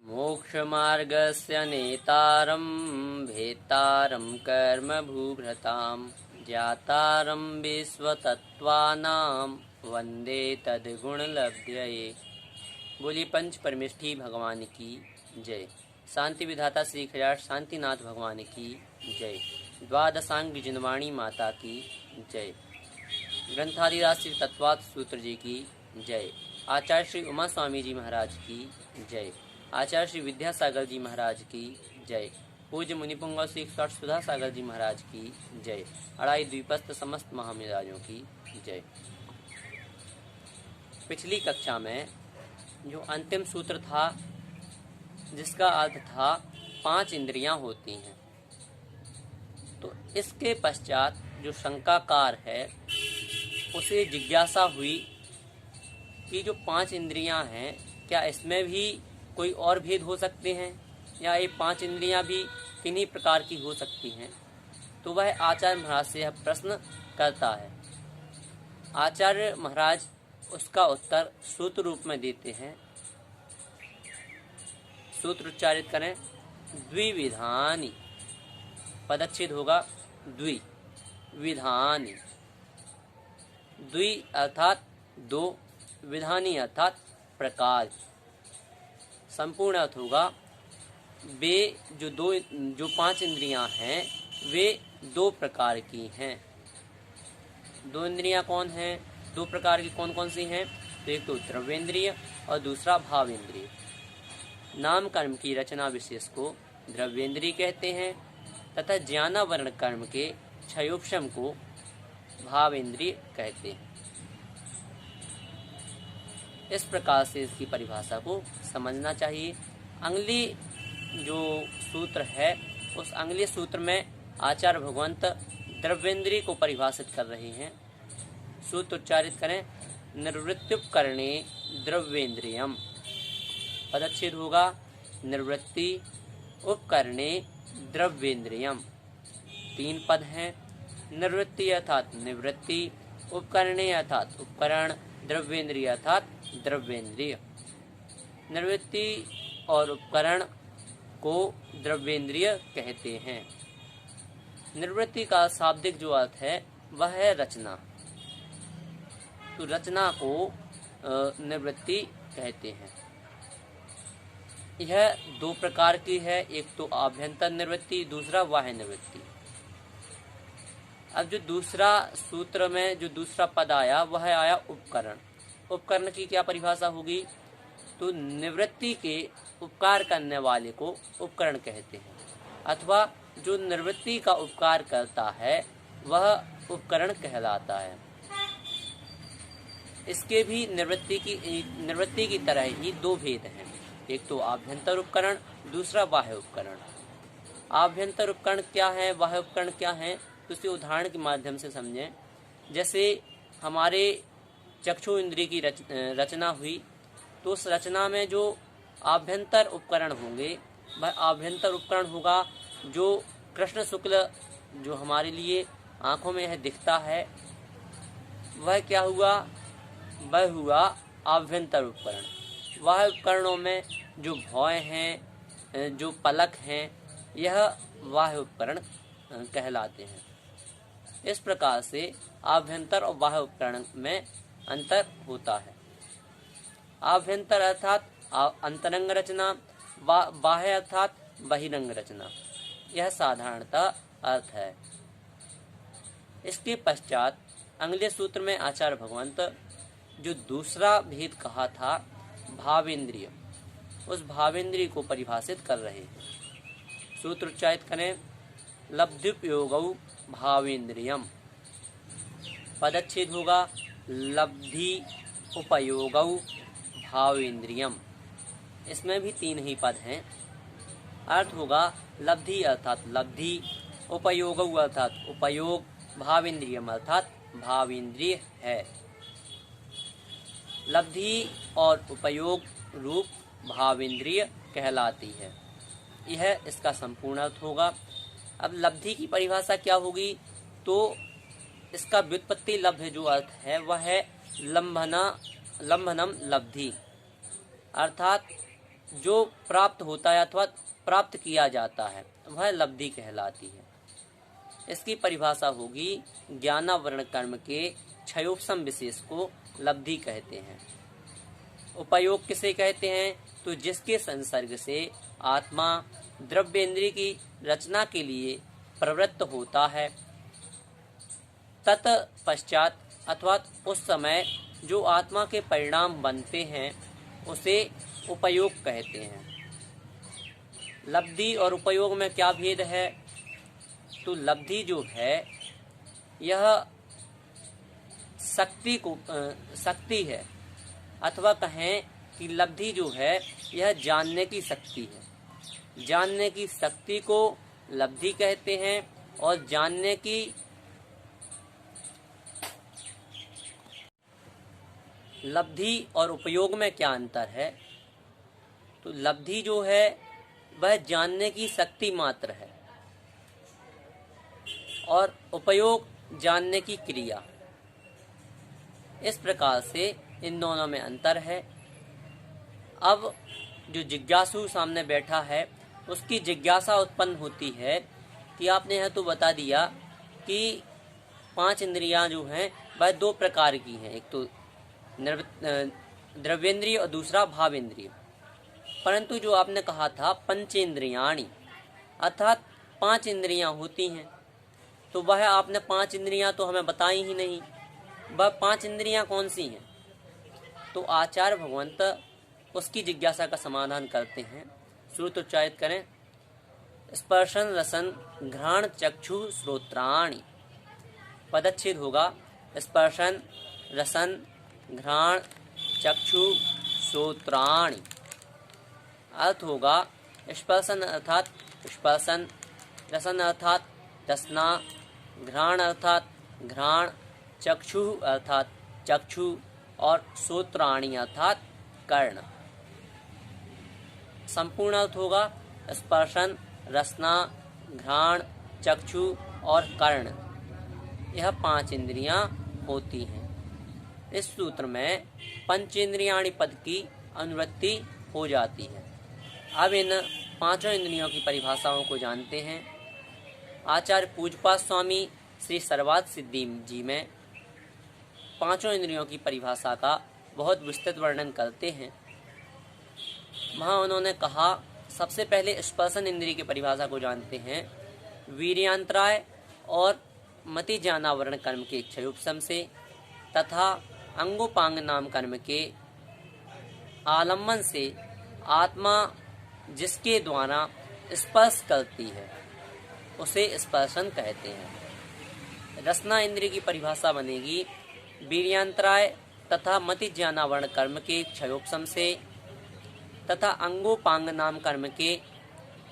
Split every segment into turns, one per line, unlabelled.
मोक्षमार्गस्य नेतारं भेतारं कर्मभूभृतां ज्ञातारं विश्वतत्त्वानां वन्दे तद्गुणलब्धये। बोली पंच परमेष्ठी भगवान की जय। शांति विधाता श्री खजाठ शांतिनाथ भगवान की जय। द्वादशांग जिनवाणी माता की जय। ग्रंथादिराज श्री तत्वात् सूत्र जी की जय। आचार्य श्री उमा स्वामी जी महाराज की जय। आचार्य श्री विद्यासागर जी महाराज की जय। पूज्य मुनिपुंगव श्री सुधा सागर जी महाराज की जय। अड़ाई द्वीपस्थ समस्त महामिराजों की जय। पिछली कक्षा में जो अंतिम सूत्र था जिसका अर्थ था 5 इंद्रियां होती हैं, तो इसके पश्चात जो शंकाकार है उसे जिज्ञासा हुई कि जो 5 इंद्रियां हैं क्या इसमें भी कोई और भेद हो सकते हैं या ये 5 इंद्रियां भी किन्हीं प्रकार की हो सकती हैं। तो वह आचार्य महाराज से यह प्रश्न करता है। आचार्य महाराज उसका उत्तर सूत्र रूप में देते हैं। सूत्र उच्चारित करें, द्विविधानि। पदच्छेद होगा द्वि विधानि। द्वि अर्थात 2, विधानी अर्थात प्रकार। संपूर्ण अर्थ होगा वे जो 5 इंद्रियां हैं वे 2 प्रकार की हैं। 2 इंद्रियां कौन हैं? 2 प्रकार की कौन कौन सी हैं? तो एक तो द्रव्येंद्रिय और दूसरा भावेंद्रिय। नाम कर्म की रचना विशेष को द्रव्येंद्रिय कहते हैं तथा ज्ञानावरण कर्म के क्षयोपशम को भावेंद्रिय कहते हैं। इस प्रकार से इसकी परिभाषा को समझना चाहिए। अगली जो सूत्र है उस अगले सूत्र में आचार्य भगवंत द्रव्येंद्रिय को परिभाषित कर रहे हैं। सूत्र उच्चारित करें, निर्वृत्त्युपकरणे द्रव्येंद्रियम। पदच्छेद होगा निर्वृत्ति उपकरणे द्रव्येंद्रियम। 3 पद हैं। निर्वृत्ति अर्थात निवृत्ति, उपकरणे अर्थात उपकरण, द्रव्येंद्रिय अर्थात द्रव्येंद्रिय। निवृत्ति और उपकरण को द्रव्येंद्रिय कहते हैं। निवृत्ति का शाब्दिक जो अर्थ है वह है रचना, तो रचना को निवृत्ति कहते हैं। यह 2 प्रकार की है, एक तो आभ्यंतर निवृत्ति, दूसरा बाह्य निवृत्ति। अब जो दूसरा सूत्र में जो दूसरा पद आया वह आया उपकरण। उपकरण की क्या परिभाषा होगी? तो निवृत्ति के उपकार करने वाले को उपकरण कहते हैं, अथवा जो निवृत्ति का उपकार करता है वह उपकरण कहलाता है। इसके भी निवृत्ति की तरह ही 2 भेद हैं, एक तो आभ्यंतर उपकरण, दूसरा बाह्य उपकरण। आभ्यंतर उपकरण क्या है, बाह्य उपकरण क्या है, तो इसे उदाहरण के माध्यम से समझें। जैसे हमारे चक्षु इंद्रिय की रचना हुई, तो उस रचना में जो आभ्यंतर उपकरण होंगे वह आभ्यंतर उपकरण होगा जो कृष्ण शुक्ल जो हमारे लिए आँखों में यह दिखता है वह क्या हुआ? वह हुआ आभ्यंतर उपकरण। वह उपकरणों में जो भौएं हैं, जो पलक हैं, यह बाह्य उपकरण कहलाते हैं। इस प्रकार से आभ्यंतर और बाह्य उपकरण में अंतर होता है। आभ्यंतर अर्थात अंतरंग रचना, बाह्य अर्थात बहिरंग रचना, यह साधारणतः अर्थ है। इसके पश्चात अगले सूत्र में आचार्य भगवंत जो दूसरा भेद कहा था भावेंद्रिय, उस भावेंद्रिय को परिभाषित कर रहे हैं। सूत्र उच्चारित करें, लब्ध्युपयोगौ भावेंद्रियम। पदच्छेद होगा लब्धि उपयोगौ भावेंद्रियम। इसमें भी 3 ही पद हैं। अर्थ होगा लब्धि अर्थात लब्धि, उपयोगौ अर्थात उपयोग, भावेंद्रियम अर्थात भावेंद्रिय है। लब्धि और उपयोग रूप भावेंद्रिय कहलाती है। यह इसका संपूर्ण अर्थ होगा। अब लब्धि की परिभाषा क्या होगी? तो इसका व्युत्पत्ति लब्ध जो अर्थ है वह है लंभनम लब्धि, अर्थात जो प्राप्त होता है अथवा प्राप्त किया जाता है वह लब्धि कहलाती है। इसकी परिभाषा होगी ज्ञानावरण कर्म के क्षयोपशम विशेष को लब्धि कहते हैं। उपयोग किसे कहते हैं? तो जिसके संसर्ग से आत्मा द्रव्येंद्रिय की रचना के लिए प्रवृत्त होता है, तत्पश्चात अथवा उस समय जो आत्मा के परिणाम बनते हैं उसे उपयोग कहते हैं। लब्धि और उपयोग में क्या भेद है? तो लब्धि जो है यह शक्ति है, अथवा कहें कि लब्धि जो है यह जानने की शक्ति है। जानने की शक्ति को लब्धि कहते हैं। और जानने की लब्धि और उपयोग में क्या अंतर है? तो लब्धि जो है वह जानने की शक्ति मात्र है और उपयोग जानने की क्रिया। इस प्रकार से इन दोनों में अंतर है। अब जो जिज्ञासु सामने बैठा है उसकी जिज्ञासा उत्पन्न होती है कि आपने यह तो बता दिया कि 5 इंद्रियां जो हैं वह 2 प्रकार की हैं, एक तो द्रव्येंद्रिय और दूसरा भावेंद्रिय। परंतु जो आपने कहा था पंचेंद्रियाणि, अर्थात 5 इंद्रियां होती हैं, तो वह आपने 5 इंद्रियां तो हमें बताई ही नहीं। वह 5 इंद्रियां कौन सी हैं? तो आचार्य भगवंत उसकी जिज्ञासा का समाधान करते हैं। श्रुत उच्चारित करें। स्पर्शन रसन घ्राण चक्षु श्रोत्राणि। पदच्छेद होगा स्पर्शन रसन घ्राण चक्षु श्रोत्राणि। अर्थ होगा स्पर्शन अर्थात स्पर्शन, रसन अर्थात रसना, घ्राण अर्थात घ्राण, चक्षु अर्थात चक्षु और श्रोत्राणि अर्थात कर्ण। संपूर्ण अर्थ होगा स्पर्शन, रसना, घ्राण, चक्षु और कर्ण। यह 5 इंद्रियां होती हैं। इस सूत्र में पंचेंद्रियाणि पद की अनुवृत्ति हो जाती है। अब इन 5 इंद्रियों की परिभाषाओं को जानते हैं। आचार्य पूज्यपाद स्वामी श्री सर्वार्थ सिद्धि जी में 5 इंद्रियों की परिभाषा का बहुत विस्तृत वर्णन करते हैं। वहाँ उन्होंने कहा, सबसे पहले स्पर्शन इंद्रिय की परिभाषा को जानते हैं। वीर्यांतराय और मति ज्ञानावरण कर्म के क्षयोपशम से तथा अंगोपांग नाम कर्म के आलम्बन से आत्मा जिसके द्वारा स्पर्श करती है उसे स्पर्शन कहते हैं। रसना इंद्रिय की परिभाषा बनेगी वीर्यांतराय तथा मति ज्ञानावरण कर्म के क्षयोपशम से तथा अंगोपांग नाम कर्म के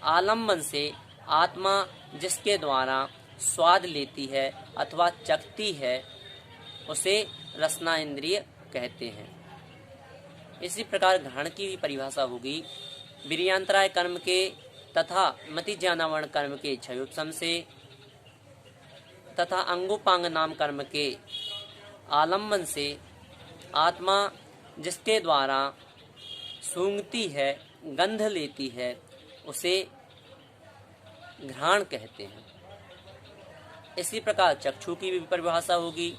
आलम्बन से आत्मा जिसके द्वारा स्वाद लेती है अथवा चखती है उसे रसना इंद्रिय कहते हैं। इसी प्रकार घ्राण की भी परिभाषा होगी वीर्यांतराय कर्म के तथा मति ज्ञानावरण कर्म के क्षयोपशम से तथा अंगोपांग नाम कर्म के आलम्बन से आत्मा जिसके द्वारा सूंघती है, गंध लेती है उसे घ्राण कहते हैं। इसी प्रकार चक्षु की भी परिभाषा होगी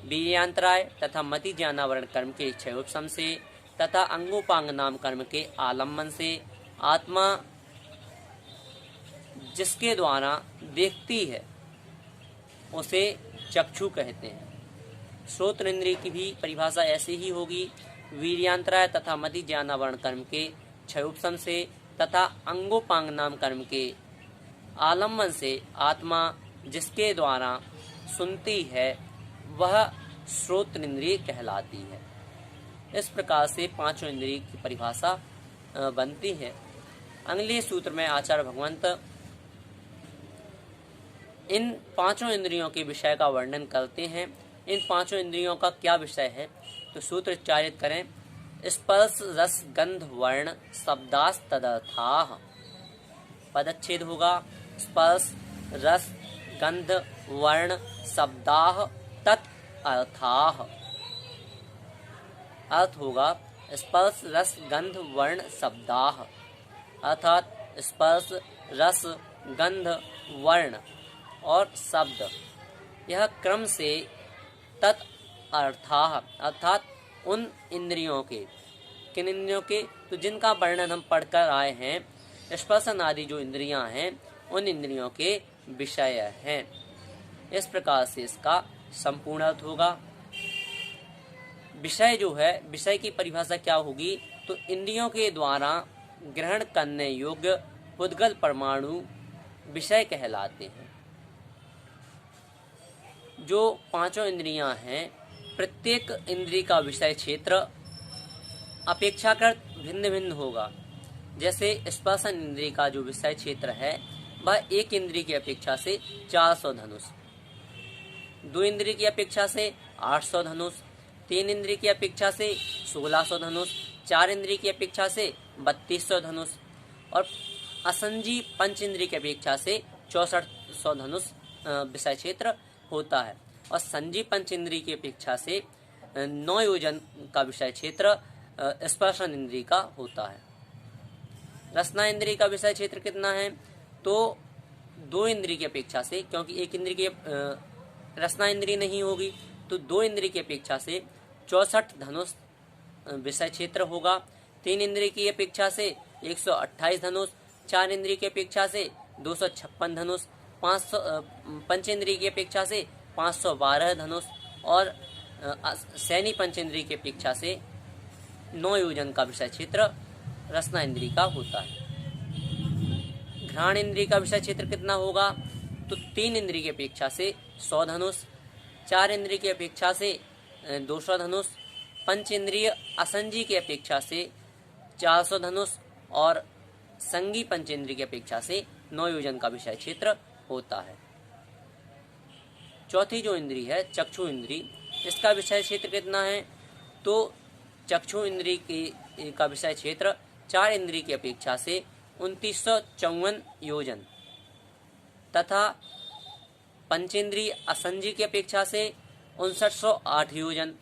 वीर्यांतराय तथा मति ज्ञानावरण कर्म के क्षयोपशम से तथा अंगोपांग नाम कर्म के आलम्बन से आत्मा जिसके द्वारा देखती है उसे चक्षु कहते हैं। श्रोत्र इंद्रिय की भी परिभाषा ऐसी ही होगी वीर्यांतराय तथा मति ज्ञानावरण कर्म के क्षयोपशम से तथा अंगोपांग नाम कर्म के आलम्बन से आत्मा जिसके द्वारा सुनती है वह श्रोत्र इंद्रिय कहलाती है। इस प्रकार से 5 इंद्रिय की परिभाषा बनती है। अगले सूत्र में आचार्य भगवंत इन 5 इंद्रियों के विषय का वर्णन करते हैं। इन 5 इंद्रियों का क्या विषय है? तो सूत्र उच्चारित करें। स्पर्श रस गंध वर्ण शब्दास तदर्थाः। पदच्छेद होगा स्पर्श रस गंध वर्ण शब्दाः तत् अर्थाः। अर्थ होगा स्पर्श रस गंध वर्ण शब्दाः, अर्थात स्पर्श रस गंध वर्ण और शब्द यह क्रम से तदर्थाः, अर्थात उन इंद्रियों के, किन इंद्रियों के, तो जिनका वर्णन हम पढ़कर आए हैं, स्पर्शन आदि जो इंद्रियां हैं उन इंद्रियों के विषय हैं। इस प्रकार से इसका संपूर्ण अर्थ होगा। विषय जो है, विषय की परिभाषा क्या होगी, तो इंद्रियों के द्वारा ग्रहण करने योग्य पुद्गल परमाणु विषय कहलाते हैं। जो पांचों इंद्रियां हैं, प्रत्येक इंद्रिय का विषय क्षेत्र अपेक्षाकृत भिन्न भिन्न होगा। जैसे स्पर्शन इंद्रिय का जो विषय क्षेत्र है वह एक इंद्रिय की अपेक्षा से 400 धनुष, 2 इंद्रिय की अपेक्षा से 800 धनुष, 3 इंद्रिय की अपेक्षा से 1600 धनुष, 4 इंद्रिय की अपेक्षा से 3200 धनुष और असंजी पंच इंद्रिय की अपेक्षा से 6400 धनुष विषय क्षेत्र होता है। और संजी पंच इंद्रिय की अपेक्षा से 9 योजन का विषय क्षेत्र स्पर्शन इंद्रिय का होता है। रसना इंद्रिय का विषय क्षेत्र कितना है, तो 2 इंद्रिय की अपेक्षा से, क्योंकि एक इंद्रिय की रसना इंद्रिय नहीं होगी, तो 2 इंद्रिय की अपेक्षा से 64 धनुष विषय क्षेत्र होगा। 3 इंद्रिय की अपेक्षा से 128 धनुष, 4 इंद्रिय की अपेक्षा से 256 धनुष, 500 पंचेंद्रिय की अपेक्षा से 512 धनुष और सैनी पंचेंद्रिय की अपेक्षा से 9 योजन का विषय क्षेत्र रसना इंद्रिय का होता है। घ्राण इंद्रिय का विषय क्षेत्र कितना होगा, तो 3 इंद्रिय की अपेक्षा से 100 धनुष, 4 इंद्रिय की अपेक्षा से 200 धनुष, पंच इंद्रिय असंजी की अपेक्षा से 400 धनुष और संगी पंचेंद्रिय की अपेक्षा से 9 योजन का विषय क्षेत्र होता है। चौथी जो इंद्रिय है चक्षु इंद्रिय, इसका विषय क्षेत्र कितना है, तो चक्षु इंद्रिय का विषय क्षेत्र 4 इंद्रिय की अपेक्षा से 2954 योजन तथा पंचेंद्रिय असंजी की अपेक्षा से 5908 योजन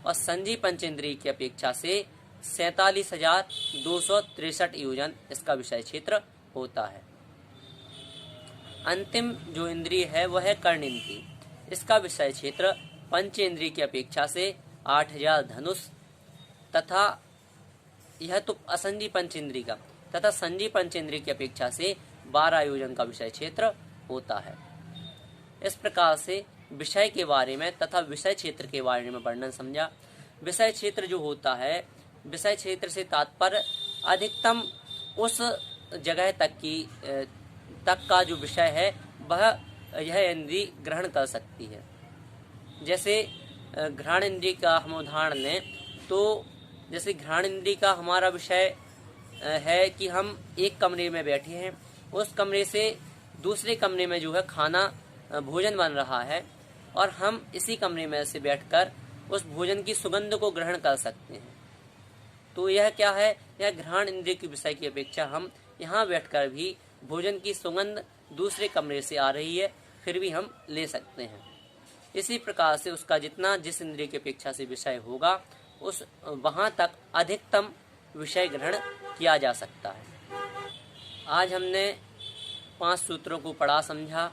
और संजी पंचेंद्रिय की अपेक्षा से 47,263 योजन इसका विषय क्षेत्र होता है। अंतिम जो इंद्रिय है वह है कर्ण इंद्रिय, इसका विषय क्षेत्र पंचेंद्रिय की अपेक्षा से 8000 धनुष तथा यह तो असंजी पंचेंद्रिय का तथा संजी पंचेंद्रिय की अपेक्षा से 12 योजन का विषय क्षेत्र होता है। इस प्रकार से विषय के बारे में तथा विषय क्षेत्र के बारे में वर्णन समझा। विषय क्षेत्र जो होता है, विषय क्षेत्र से तात्पर्य अधिकतम उस जगह तक का जो विषय है वह यह इंद्रिय ग्रहण कर सकती है। जैसे घ्राण इंद्रिय का हम उदाहरण लें तो जैसे घ्राण इंद्रिय का हमारा विषय है कि हम एक कमरे में बैठे हैं, उस कमरे से दूसरे कमरे में जो है खाना भोजन बन रहा है और हम इसी कमरे में से बैठकर उस भोजन की सुगंध को ग्रहण कर सकते हैं। तो यह क्या है, यह घ्राण इंद्रिय के विषय की अपेक्षा हम यहाँ बैठकर भी भोजन की सुगंध दूसरे कमरे से आ रही है फिर भी हम ले सकते हैं। इसी प्रकार से उसका जितना जिस इंद्रिय की अपेक्षा से विषय होगा उस वहाँ तक अधिकतम विषय ग्रहण किया जा सकता है। आज हमने 5 सूत्रों को पढ़ा समझा।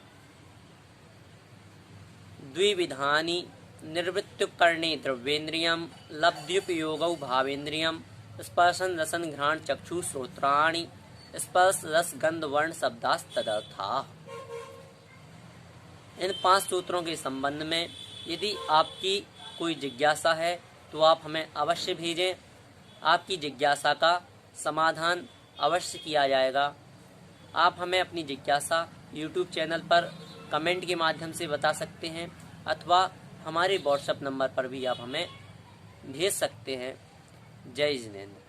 द्विविधानि निर्वृत्त्युपकरणे द्रव्येन्द्रियं लब्ध्युपयोगौ भावेन्द्रियं स्पर्शन रसन घ्राण चक्षु श्रोत्राणि स्पर्श रस गंध वर्ण शब्दास्तदर्थाः। इन 5 सूत्रों के संबंध में यदि आपकी कोई जिज्ञासा है तो आप हमें अवश्य भेजें। आपकी जिज्ञासा का समाधान अवश्य किया जाएगा। आप हमें अपनी जिज्ञासा YouTube चैनल पर कमेंट के माध्यम से बता सकते हैं अथवा हमारे व्हाट्सएप नंबर पर भी आप हमें भेज सकते हैं। जय जिनेंद्र।